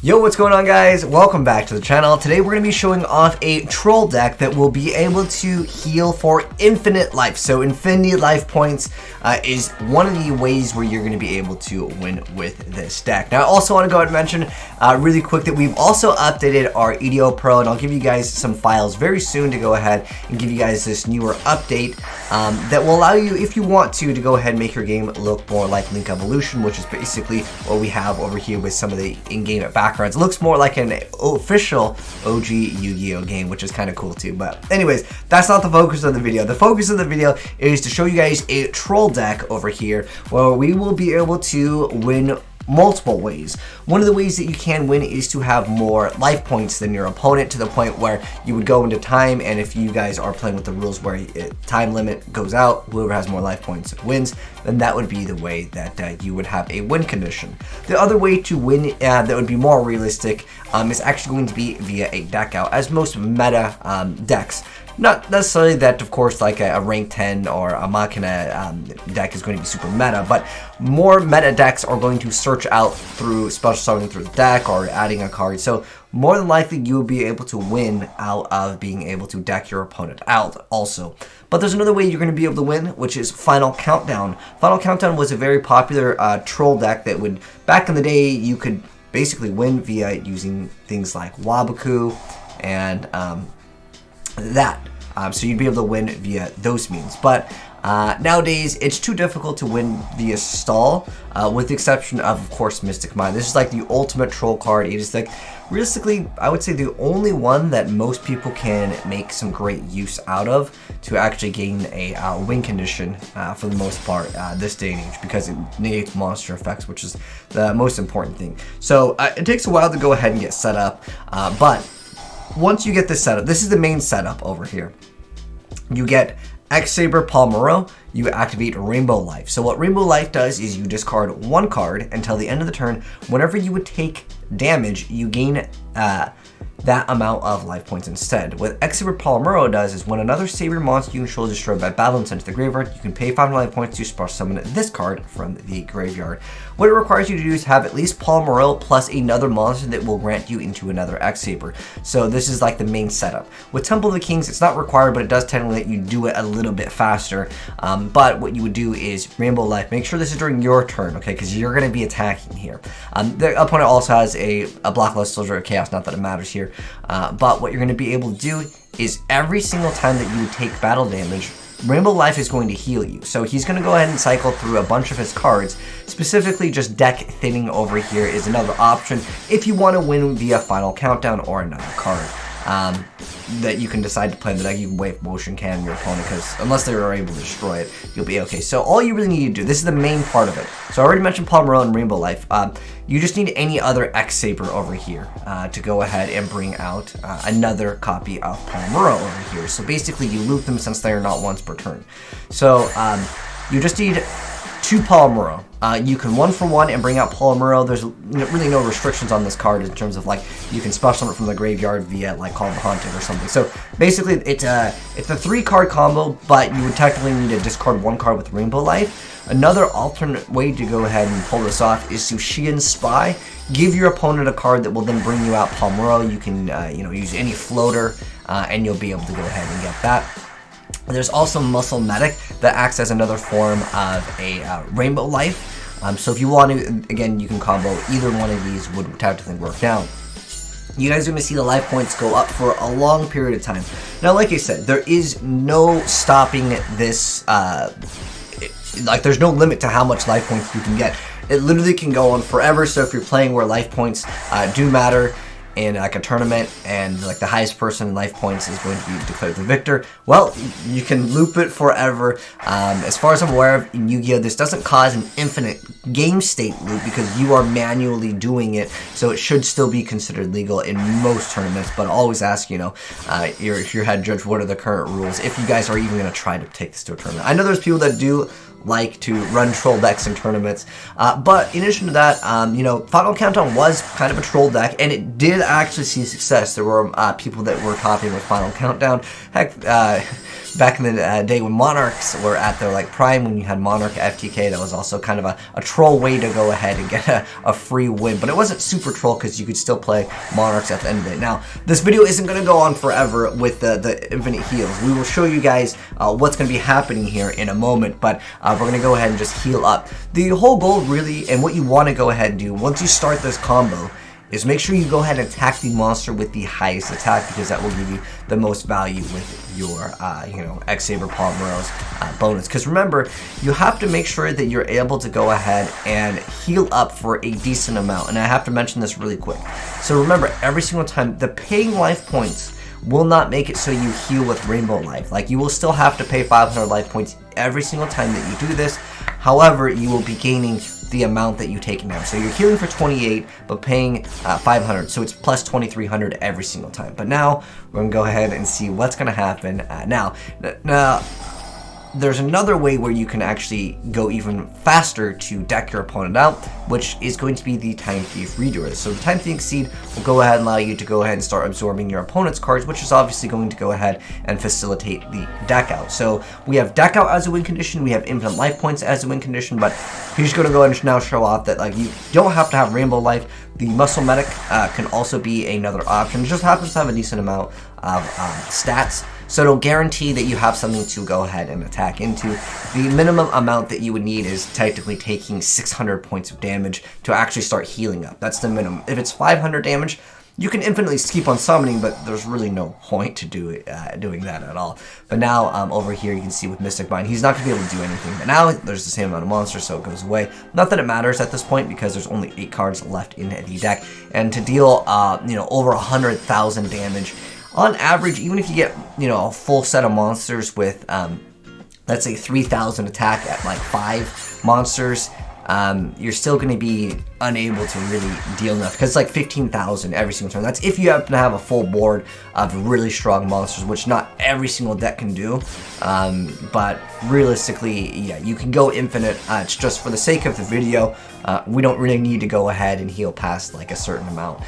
Yo, what's going on, guys? Welcome back to the channel. Today we're going to be showing off a troll deck that will be able to heal for infinite life. So infinity life points is one of the ways where you're going to be able to win with this deck. Now I also want to go ahead and mention really quick that we've also updated our YuGiOh Pro, and I'll give you guys some files very soon to go ahead and give you guys this newer update that will allow you, if you want to go ahead and make your game look more like Link Evolution, which is basically what we have over here with some of the in-game backgrounds. It looks more like an official OG Yu-Gi-Oh game, which is kind of cool too. But anyways, that's not the focus of the video. The focus of the video is to show you guys a troll deck over here where we will be able to win multiple ways. One of the ways that you can win is to have more life points than your opponent, to the point where you would go into time, and if you guys are playing with the rules where time limit goes out, whoever has more life points wins, then that would be the way that you would have a win condition. The other way to win that would be more realistic is actually going to be via a deck out, as most meta decks. Not necessarily that, of course, like a rank 10 or a Machina deck is going to be super meta, but more meta decks are going to search out through special summoning through the deck or adding a card. So more than likely you will be able to win out of being able to deck your opponent out also. But there's another way you're going to be able to win, which is Final Countdown. Final Countdown was a very popular troll deck that would, back in the day, you could basically win via using things like Wabaku and so you'd be able to win via those means. But nowadays it's too difficult to win via stall, with the exception of course, Mystic Mind. This is like the ultimate troll card. It is like, realistically, I would say the only one that most people can make some great use out of to actually gain a win condition for the most part this day and age, because it negates monster effects, which is the most important thing. So it takes a while to go ahead and get set up, but once you get this setup, this is the main setup over here. You get X-Saber Palmero, you activate Rainbow Life. So what Rainbow Life does is you discard one card until the end of the turn. Whenever you would take damage, you gain that amount of life points instead. What X-Saber Palmero does is when another Saber monster you control is destroyed by battle and sent to the graveyard, you can pay 5 life points to special summon this card from the graveyard. What it requires you to do is have at least Palmero plus another monster that will grant you into another X-Saber. So this is like the main setup. With Temple of the Kings, it's not required, but it does technically let you do it a little bit faster. But what you would do is Rainbow Life. Make sure this is during your turn, okay, because you're going to be attacking here. The opponent also has a Blacklist Soldier of Chaos, not that it matters here. But what you're going to be able to do is every single time that you take battle damage, Rainbow Life is going to heal you. So he's going to go ahead and cycle through a bunch of his cards. Specifically, just deck thinning over here is another option if you want to win via Final Countdown or another card that you can decide to play in the deck. You can wave Motion Cannon your opponent, because unless they are able to destroy it, you'll be okay. So all you really need to do, this is the main part of it. So I already mentioned Palmero and Rainbow Life. You just need any other X-Saber over here to go ahead and bring out another copy of Palmero over here. So basically you loot them since they are not once per turn. So you just need 2 Palmero. You can 1-for-1 and bring out Palmero. There's really no restrictions on this card in terms of like you can special summon it from the graveyard via like Call of the Haunted or something. So basically it's a 3-card combo, but you would technically need to discard 1 card with Rainbow Life. Another alternate way to go ahead and pull this off is to Shian Spy. Give your opponent a card that will then bring you out Palmero. You can use any floater and you'll be able to go ahead and get that. There's also Muscle Medic that acts as another form of a Rainbow Life. So if you want to, again, you can combo either one of these would technically work. Now, you guys are going to see the life points go up for a long period of time. Now, like I said, there is no stopping this, there's no limit to how much life points you can get. It literally can go on forever, so if you're playing where life points do matter, in like a tournament, and like the highest person in life points is going to be declared the victor, well, you can loop it forever. As far as I'm aware of in Yu-Gi-Oh, this doesn't cause an infinite game state loop because you are manually doing it, so it should still be considered legal in most tournaments. But always ask, your head judge, what are the current rules, if you guys are even going to try to take this to a tournament. I know there's people that do like to run troll decks in tournaments, but in addition to that, Final Countdown was kind of a troll deck, and it did actually see success. There were people that were topping with Final Countdown. Heck, back in the day when Monarchs were at their like prime, when you had Monarch FTK, that was also kind of a troll way to go ahead and get a free win. But it wasn't super troll because you could still play Monarchs at the end of the day. Now, this video isn't going to go on forever with the infinite heals. We will show you guys what's going to be happening here in a moment, but we're going to go ahead and just heal up. The whole goal really, and what you want to go ahead and do once you start this combo, is make sure you go ahead and attack the monster with the highest attack, because that will give you the most value with your, you know, X-Saber Pomeroy's bonus. Because remember, you have to make sure that you're able to go ahead and heal up for a decent amount. And I have to mention this really quick. So remember, every single time, the paying life points will not make it so you heal with Rainbow Life. Like, you will still have to pay 500 life points every single time that you do this. However, you will be gaining the amount that you take now. So you're healing for 28, but paying 500, so it's plus 2,300 every single time. But now we're gonna go ahead and see what's gonna happen. Now, there's another way where you can actually go even faster to deck your opponent out, which is going to be the Time Thief Redoer. So the Time Thief Seed will go ahead and allow you to go ahead and start absorbing your opponent's cards, which is obviously going to go ahead and facilitate the deck out. So we have deck out as a win condition, we have infinite life points as a win condition, but he's going to go ahead and now show off that like you don't have to have Rainbow Life. The Muscle Medic can also be another option. It just happens to have a decent amount of stats, so it'll guarantee that you have something to go ahead and attack into. The minimum amount that you would need is technically taking 600 points of damage to actually start healing up. That's the minimum. If it's 500 damage, you can infinitely keep on summoning, but there's really no point to doing that at all. But now over here you can see with Mystic Mine, he's not going to be able to do anything. But now there's the same amount of monsters, so it goes away. Not that it matters at this point, because there's only 8 cards left in the deck. And to deal you know, over 100,000 damage, on average, even if you get, you know, a full set of monsters with, let's say 3,000 attack at like 5 monsters, you're still going to be unable to really deal enough, because it's like 15,000 every single turn. That's if you happen to have a full board of really strong monsters, which not every single deck can do. But realistically, yeah, you can go infinite. It's just for the sake of the video, we don't really need to go ahead and heal past like a certain amount.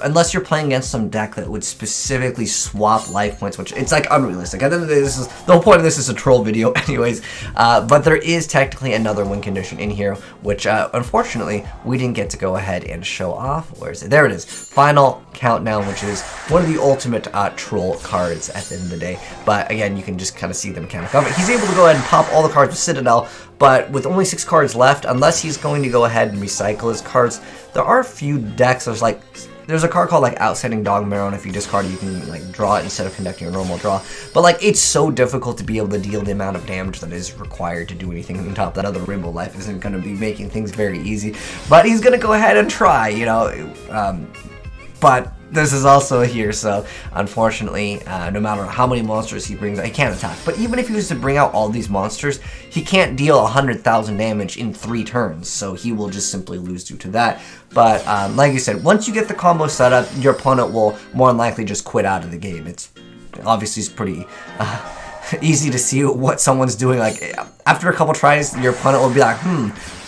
Unless you're playing against some deck that would specifically swap life points, which it's like unrealistic. At the end of the day, this is the whole point of this is a troll video anyways. But there is technically another win condition in here, which unfortunately we didn't get to go ahead and show off. Where is it? There it is. Final Countdown, which is one of the ultimate troll cards at the end of the day. But again, you can just kind of see the mechanic of it. He's able to go ahead and pop all the cards with Citadel, but with only 6 cards left, unless he's going to go ahead and recycle his cards, there are a few decks. There's a card called like Outstanding Dogmarrow, and if you discard it, you can like draw it instead of conducting a normal draw. But like, it's so difficult to be able to deal the amount of damage that is required to do anything on top. That other Rainbow Life isn't going to be making things very easy, but he's going to go ahead and try, you know. But this is also here, so unfortunately, no matter how many monsters he brings out, he can't attack. But even if he was to bring out all these monsters, he can't deal 100,000 damage in 3 turns, so he will just simply lose due to that. But like I said, once you get the combo set up, your opponent will more than likely just quit out of the game. It's obviously pretty easy to see what someone's doing. Like, after a couple tries, your opponent will be like,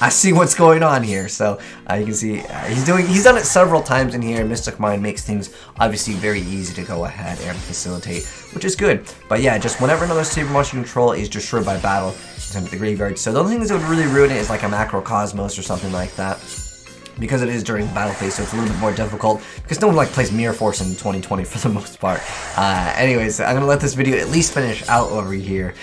I see what's going on here. So you can see he's done it several times in here. Mystic Mine makes things obviously very easy to go ahead and facilitate, which is good. But yeah, just whenever another Saber monster you control is destroyed by battle, it's into the graveyard. So the only things that would really ruin it is like a Macrocosmos or something like that, because it is during the battle phase, so it's a little bit more difficult, because no one like plays Mirror Force in 2020 for the most part. Anyways, I'm gonna let this video at least finish out over here,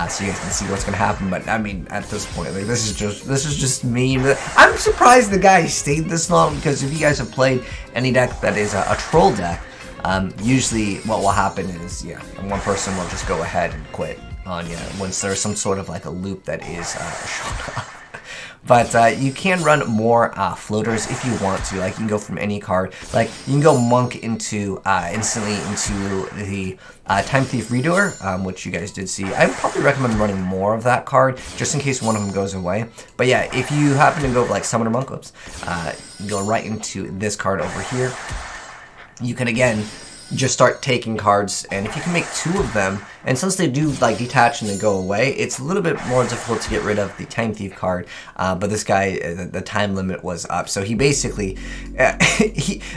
so you guys can see what's gonna happen. But I mean, at this point, like, this is just me. I'm surprised the guy stayed this long, because if you guys have played any deck that is a troll deck, usually what will happen is, yeah, one person will just go ahead and quit on you once there's some sort of like a loop that is shown up. But you can run more floaters if you want to. Like, you can go from any card. Like, you can go Monk into instantly into the Time Thief Redoer, which you guys did see. I would probably recommend running more of that card, just in case one of them goes away. But yeah, if you happen to go like Summoner Monk Lips, you go right into this card over here. You can again just start taking cards, and if you can make 2 of them, and since they do like detach and then go away, it's a little bit more difficult to get rid of the Time Thief card, but this guy, the time limit was up, so he basically,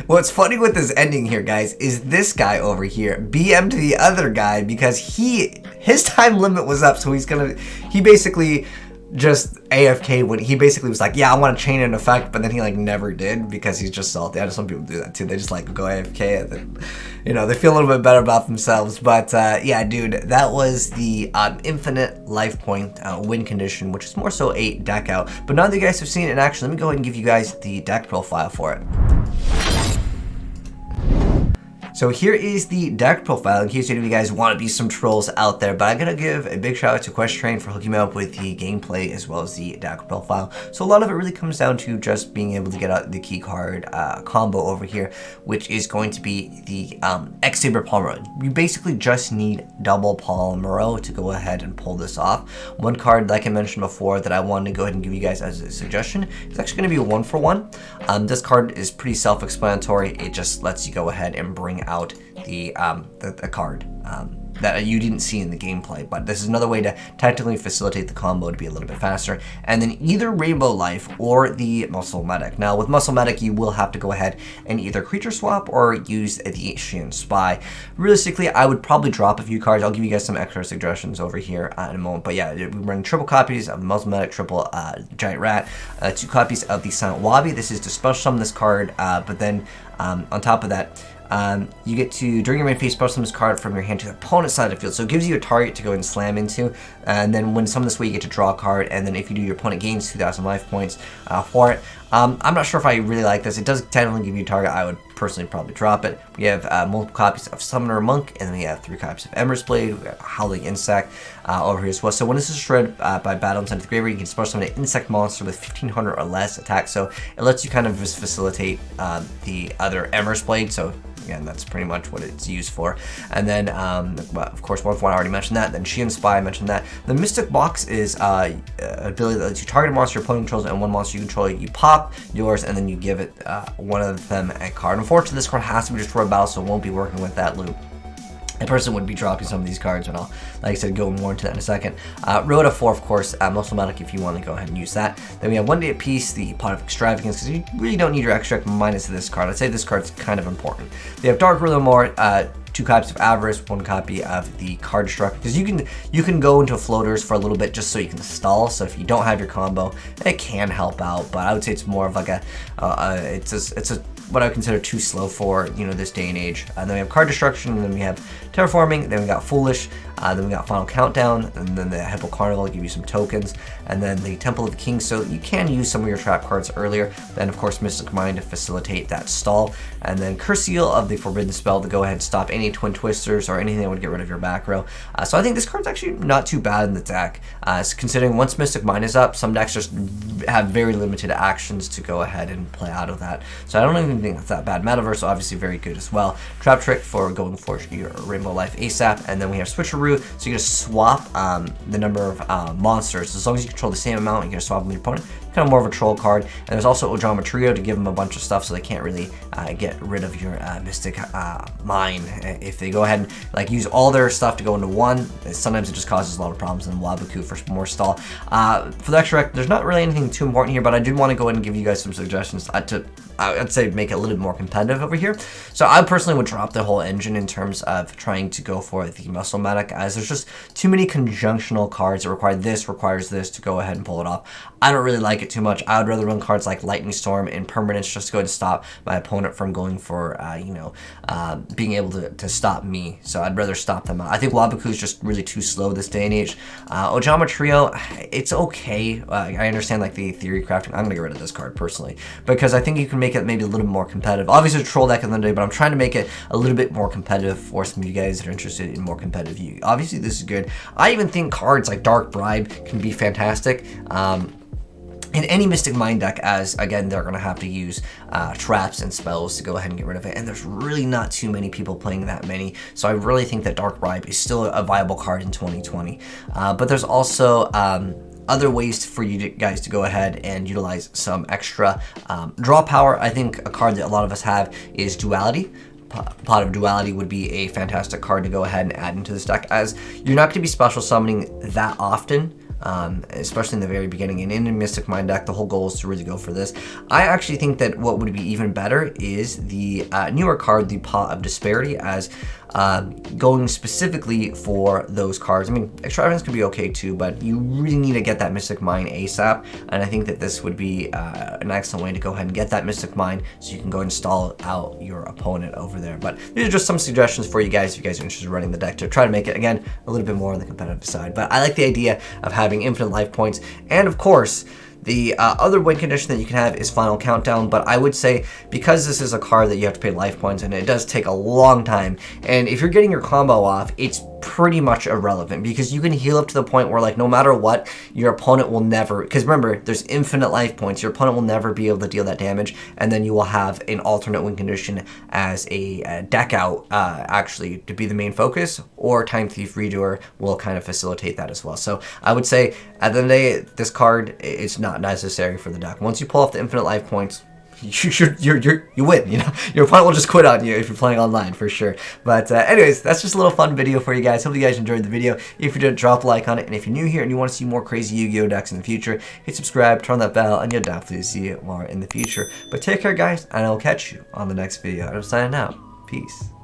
what's funny with this ending here, guys, is this guy over here BM'd the other guy because his time limit was up, so he basically just AFK when he basically was like, yeah, I want to chain an effect, but then he like never did because he's just salty. I know some people do that too. They just like go AFK and then, you know, they feel a little bit better about themselves. But yeah, dude, that was the infinite life point win condition, which is more so a deck out. But now that you guys have seen it in action, let me go ahead and give you guys the deck profile for it. So here is the deck profile in case any of you guys want to be some trolls out there, but I'm going to give a big shout out to Quest for hooking me up with the gameplay as well as the deck profile. So a lot of it really comes down to just being able to get out the key card combo over here, which is going to be the X-Saber Palmero. You basically just need double Palmero to go ahead and pull this off. One card, like I mentioned before, that I wanted to go ahead and give you guys as a suggestion is actually going to be a 1-for-1. This card is pretty self-explanatory. It just lets you go ahead and bring out the card that you didn't see in the gameplay, but this is another way to technically facilitate the combo to be a little bit faster. And then either Rainbow Life or the Muscle Medic. Now with Muscle Medic, you will have to go ahead and either creature swap or use the Shian Spy. Realistically, I would probably drop a few cards. I'll give you guys some extra suggestions over here in a moment. But yeah, we run triple copies of the Muscle Medic, triple Giant Rat, 2 copies of the Silent Wabi. This is to special summon this card, but then on top of that, you get to, during your main phase, special summon this card from your hand to the opponent's side of the field. So it gives you a target to go and slam into, and then when summoned this way, you get to draw a card, and then if you do, your opponent gains 2,000 life points for it. I'm not sure if I really like this. It does technically give you a target. I would personally probably drop it. We have multiple copies of Summoner Monk, and then we have 3 copies of Ember's Blade. We have Howling Insect over here as well. So when this is shredded by battle inside the graveyard, you can special summon an insect monster with 1,500 or less attack. So it lets you kind of just facilitate the other Ember's Blade. So again, that's pretty much what it's used for. And then, well, of course, 1-for-1, I already mentioned that. Then Shian Spy, I mentioned that. The Mystic Box is an ability that lets you target a monster your opponent controls and one monster you control. You pop yours, and then you give it one of them a card. Unfortunately, this card has to be destroyed battle, so it won't be working with that loop. I personally would be dropping some of these cards, and I'll, like I said, go more into that in a second. Rhoda 4, of course, Muscle Medic if you want to go ahead and use that. Then we have 1 day at peace, the Pot of Extravagance, because you really don't need your extract minus this card. I'd say this card's kind of important. They have Dark Rhythm More, 2 copies of Avarice, 1 copy of the Card Destruct, because you can go into floaters for a little bit just so you can stall. So if you don't have your combo, it can help out, but I would say it's more of like it's a what I would consider too slow for, you know, this day and age. And then we have Card Destruction, and then we have Terraforming, then we got Foolish, then we got Final Countdown, and then the Hippo Carnival give you some tokens, and then the Temple of the King, so you can use some of your trap cards earlier. Then of course Mystic Mind to facilitate that stall, and then Curse Seal of the Forbidden Spell to go ahead and stop any Twin Twisters or anything that would get rid of your back row. So I think this card's actually not too bad in the deck, considering once Mystic Mind is up, some decks just have very limited actions to go ahead and play out of that. So I don't even think that's that bad. Metaverse obviously very good as well. Trap Trick for going for your Rainbow Life ASAP, and then we have Switcheroo, so you can just swap the number of monsters. As long as you control the same amount, you can just swap them with your opponent. Kind of more of a troll card. And there's also Ojama Trio to give them a bunch of stuff so they can't really get rid of your Mystic Mine. If they go ahead and like use all their stuff to go into one, sometimes it just causes a lot of problems. And Wabaku for more stall. For the extra, there's not really anything too important here, but I did want to go ahead and give you guys some suggestions I'd say make it a little bit more competitive over here. So I personally would drop the whole engine in terms of trying to go for the Muscle Medic, as there's just too many conjunctional cards that requires this to go ahead and pull it off. I don't really like it too much. I would rather run cards like Lightning Storm and Permanence just to go ahead and stop my opponent from going for, being able to stop me. So I'd rather stop them out. I think Wabaku is just really too slow this day and age. Ojama Trio, it's okay. I understand like the theory crafting. I'm going to get rid of this card personally, because I think you can make it maybe a little bit more competitive. Obviously, it's a troll deck at the end of the day, but I'm trying to make it a little bit more competitive for some of you guys that are interested in more competitive view. Obviously, this is good. I even think cards like Dark Bribe can be fantastic. In any Mystic Mind deck, as again they're going to have to use traps and spells to go ahead and get rid of it, and there's really not too many people playing that many, so I really think that Dark Bribe is still a viable card in 2020. But there's also other ways for you guys to go ahead and utilize some extra draw power. I think a card that a lot of us have is Duality. Pot of Duality would be a fantastic card to go ahead and add into this deck, as you're not going to be special summoning that often. Especially in the very beginning, and in a Mystic Mind deck, the whole goal is to really go for this. I actually think that what would be even better is the newer card, the Pot of Disparity, as going specifically for those cards. I mean, Extravagance could be okay too, but you really need to get that Mystic Mind ASAP, and I think that this would be an excellent way to go ahead and get that Mystic Mind so you can go and stall out your opponent over there. But these are just some suggestions for you guys if you guys are interested in running the deck to try to make it, again, a little bit more on the competitive side. But I like the idea of having infinite life points, and of course, the other win condition that you can have is Final Countdown, but I would say because this is a card that you have to pay life points and it does take a long time, and if you're getting your combo off, it's pretty much irrelevant because you can heal up to the point where, like, no matter what, your opponent will never, because remember, there's infinite life points, your opponent will never be able to deal that damage, and then you will have an alternate win condition as a deck out actually to be the main focus, or Time Thief Redoer will kind of facilitate that as well. So I would say at the end of the day, this card is not necessary for the deck. Once you pull off the infinite life points, you win, you know. Your opponent will just quit on you if you're playing online, for sure. But anyways, that's just a little fun video for you guys. Hope you guys enjoyed the video. If you did, drop a like on it, and if you're new here and you want to see more crazy Yu-Gi-Oh decks in the future, hit subscribe, turn on that bell, and you'll definitely see it more in the future. But take care, guys, and I'll catch you on the next video. I'm signing out. Peace.